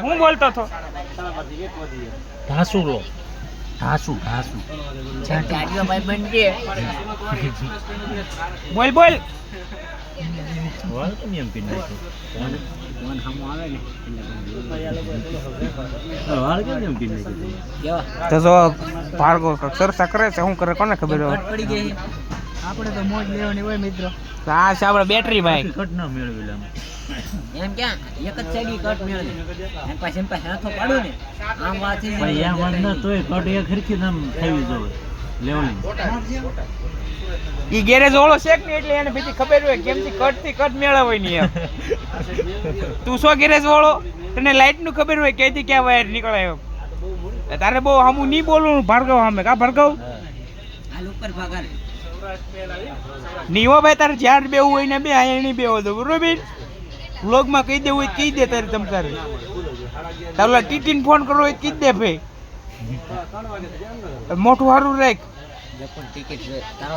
હું બોલતો હતો ઢાસુ લો ઢાસુ ઢાસુ ગાડીઓ ભાઈ બનજે બોલ બોલ વાળ કેમ એમ પી નાખ્યો ફોન સામો આવે ને વાળ કેમ એમ પી નાખ્યો કેવા તો જો ભાર્ગવ ચર્ચા કરે છે શું કરે કોને ખબર હોય કટ પડી ગઈ આપણે તો મોજ લેવાની હોય મિત્રો આ છે આપણે બેટરી ભાઈ કટ ના મેળવેલા એમ ક્યાં એક જ સાઈડ કટ મેળવે એમ પાસે હાથો પાડો ને આમ વાત થઈ પણ એમ વાત ન તોય કટ એક ખરખી નામ થવી જોઈએ લેવલિંગ ઈ ગેરેજ ઓળો શેક ને એટલે એને બીજી ખબર હોય કેમથી કટ થી કટ મેળવય ની એમ તું સો ગેરેજ વાળો તને લાઈટ નું ખબર હોય કેથી ક્યાં વાયર નીકળે એમ તારે બહુ હમું નહીં બોલવું ભાર્ગવ સામે કા ભાર્ગવ હાલ ઉપર ભાગાર નીવો ભાઈ તારે જ્યાં બેવું હોય ને બે અહીંયા નહીં બેવો તો બરોબર વ્લોગમાં કહી દેવું હોય કહી દે તારે તમ તારે તારે ટીટીને ફોન કરવો હોય કહી દે ભાઈ મોટું સારું રાખ ટિકિટ